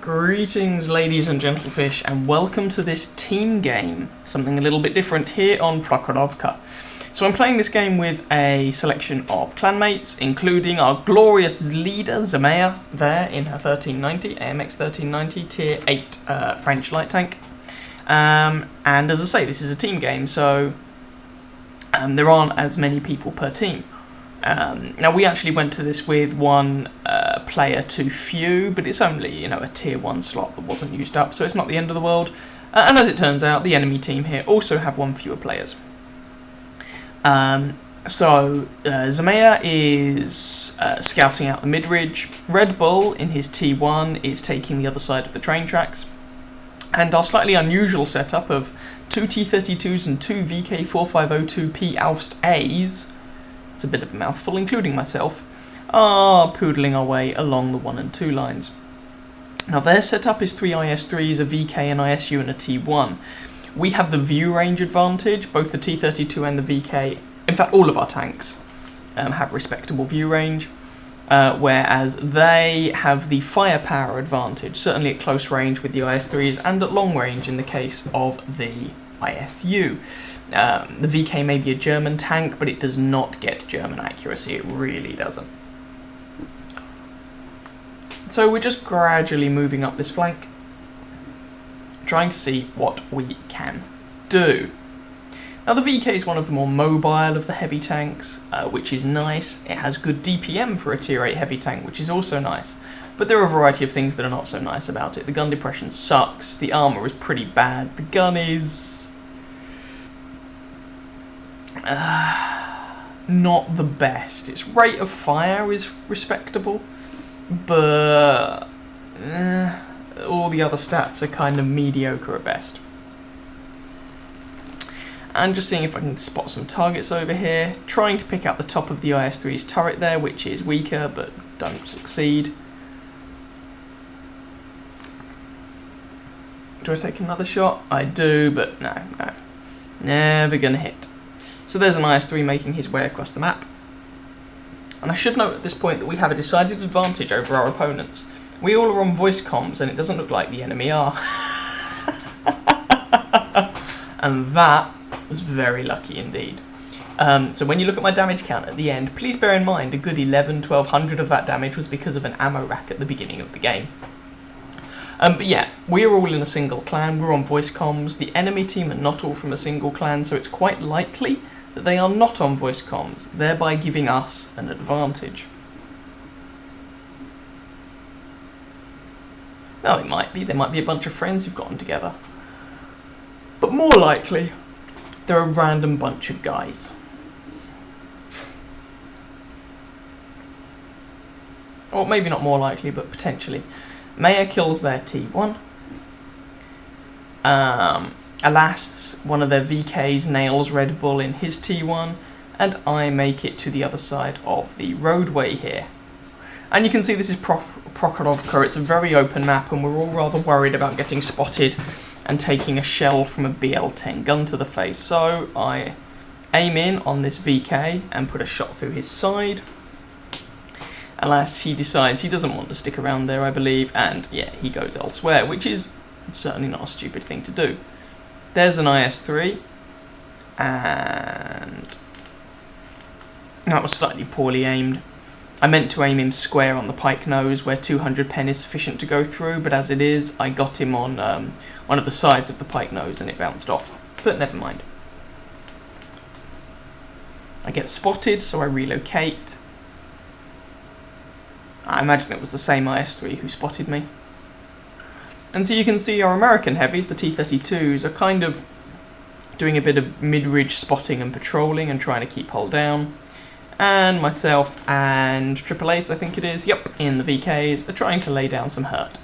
Greetings, ladies and gentlefish, and welcome to this team game, something a little bit different here on Prokhorovka. So I'm playing this game with a selection of clanmates, including our glorious leader, Zemaya, there in her 1390, AMX 1390, tier 8 French light tank. And as I say, this is a team game, so there aren't as many people per team. Now we actually went to this with one player too few, but it's only, a tier 1 slot that wasn't used up, so it's not the end of the world. And as it turns out, the enemy team here also have one fewer players. Zemaya is scouting out the mid-ridge. Red Bull in his T1 is taking the other side of the train tracks. And our slightly unusual setup of 2 T32s and 2 VK4502P Alfst A's, it's a bit of a mouthful, including myself, are poodling our way along the 1 and 2 lines. Now their setup is 3 IS3s, a VK, an ISU and a T1. We have the view range advantage, both the T32 and the VK, in fact all of our tanks have respectable view range, whereas they have the firepower advantage, certainly at close range with the IS3s and at long range in the case of the ISU. The VK may be a German tank, but it does not get German accuracy, it really doesn't. So we're just gradually moving up this flank, trying to see what we can do. Now the VK is one of the more mobile of the heavy tanks, which is nice. It has good DPM for a tier 8 heavy tank, which is also nice. But there are a variety of things that are not so nice about it. The gun depression sucks, the armour is pretty bad, the gun is not the best. Its rate of fire is respectable, but all the other stats are kind of mediocre at best. And just seeing if I can spot some targets over here, trying to pick out the top of the IS-3's turret there, which is weaker, but don't succeed. Do I take another shot? I do, but no. Never gonna hit. So there's an IS-3 making his way across the map. And I should note at this point that we have a decided advantage over our opponents. We all are on voice comms, and it doesn't look like the enemy are. And that was very lucky indeed. So when you look at my damage count at the end, please bear in mind a good 1200 of that damage was because of an ammo rack at the beginning of the game. But yeah, we're all in a single clan, we're on voice comms. The enemy team are not all from a single clan, so it's quite likely that they are not on voice comms, thereby giving us an advantage. Well, it might be. There might be a bunch of friends who've gotten together. But more likely, they're a random bunch of guys. Or maybe not more likely, but potentially. Maya kills their T1. Alas, one of their VKs nails Red Bull in his T1, and I make it to the other side of the roadway here. And you can see this is Prokhorovka. It's a very open map, and we're all rather worried about getting spotted and taking a shell from a BL-10 gun to the face. So I aim in on this VK and put a shot through his side. Alas, he decides he doesn't want to stick around there, I believe, and yeah, he goes elsewhere, which is certainly not a stupid thing to do. There's an IS-3, and that was slightly poorly aimed. I meant to aim him square on the pike nose where 200 pen is sufficient to go through, but as it is, I got him on one of the sides of the pike nose and it bounced off. But never mind. I get spotted, so I relocate. I imagine it was the same IS-3 who spotted me. And so you can see our American heavies, the T-32s, are kind of doing a bit of mid-ridge spotting and patrolling and trying to keep hull down. And myself and Triple Ace, I think it is, yep, in the VKs, are trying to lay down some hurt.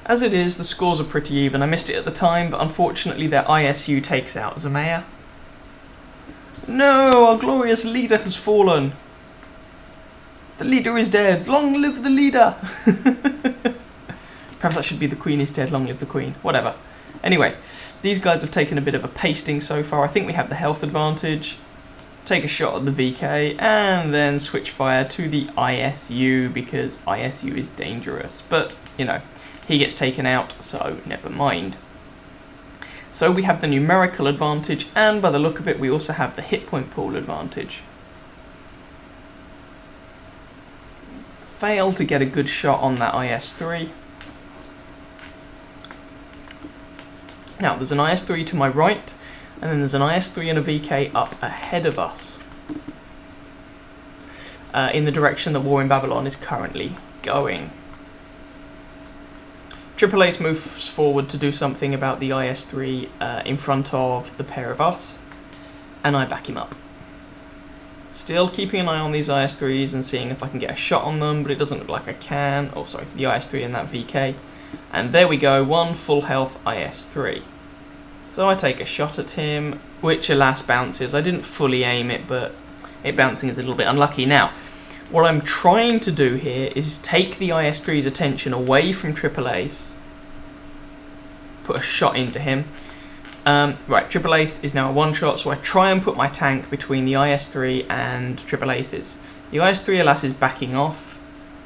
As it is, the scores are pretty even. I missed it at the time, but unfortunately their ISU takes out Zemaya. No, our glorious leader has fallen. The leader is dead. Long live the leader. Perhaps that should be the queen is dead. Long live the queen. Whatever. Anyway, these guys have taken a bit of a pasting so far. I think we have the health advantage. take a shot at the VK, and then switch fire to the ISU, because ISU is dangerous. But, you know, he gets taken out, so never mind. So we have the numerical advantage, and by the look of it, we also have the hit point pool advantage. Failed to get a good shot on that IS-3. Now, there's an IS-3 to my right, and then there's an IS-3 and a VK up ahead of us, in the direction that War in Babylon is currently going. Triple Ace moves forward to do something about the IS-3 in front of the pair of us, and I back him up. Still keeping an eye on these IS-3s and seeing if I can get a shot on them, but it doesn't look like I can. Oh, sorry, the IS-3 and that VK. And there we go, one full health IS-3. So I take a shot at him, which alas bounces. I didn't fully aim it, but it bouncing is a little bit unlucky. Now, what I'm trying to do here is take the IS-3's attention away from Triple Ace, put a shot into him. Right, Triple Ace is now a one-shot, so I try and put my tank between the IS-3 and Triple Ace's. The IS-3, alas, is backing off.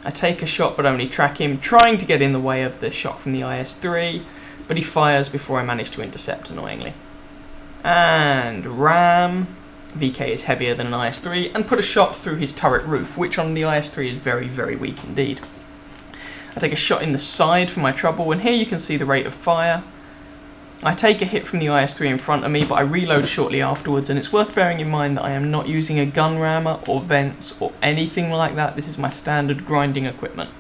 I take a shot but only track him, trying to get in the way of the shot from the IS-3, but he fires before I manage to intercept, annoyingly. And ram. VK is heavier than an IS-3, and put a shot through his turret roof, which on the IS-3 is very, very weak indeed. I take a shot in the side for my trouble, and here you can see the rate of fire. I take a hit from the IS-3 in front of me, but I reload shortly afterwards, and it's worth bearing in mind that I am not using a gun rammer or vents or anything like that. This is my standard grinding equipment.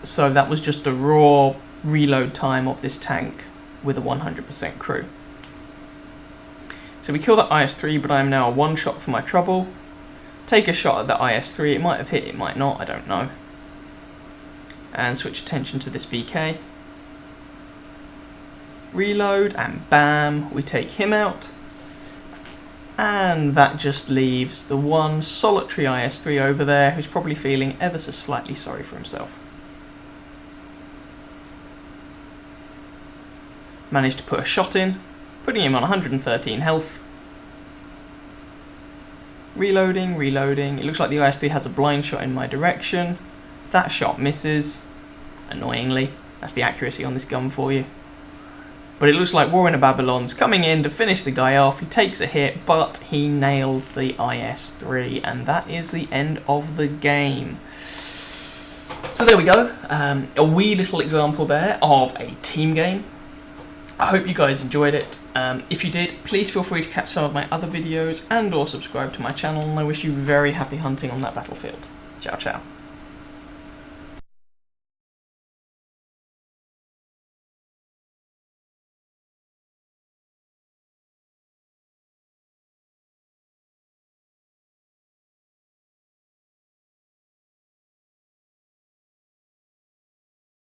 So that was just the raw reload time of this tank with a 100% crew. So we kill that IS-3, but I am now a one-shot for my trouble. Take a shot at that IS-3, it might have hit, it might not, I don't know. And switch attention to this VK. Reload, and bam, we take him out. And that just leaves the one solitary IS-3 over there, who's probably feeling ever so slightly sorry for himself. Managed to put a shot in, putting him on 113 health. Reloading, reloading. It looks like the IS-3 has a blind shot in my direction. That shot misses, annoyingly. That's the accuracy on this gun for you. But it looks like War in Babylon's coming in to finish the guy off. He takes a hit, but he nails the IS-3, and that is the end of the game. So there we go. A wee little example there of a team game. I hope you guys enjoyed it. If you did, please feel free to catch some of my other videos and or subscribe to my channel, and I wish you very happy hunting on that battlefield. Ciao, ciao.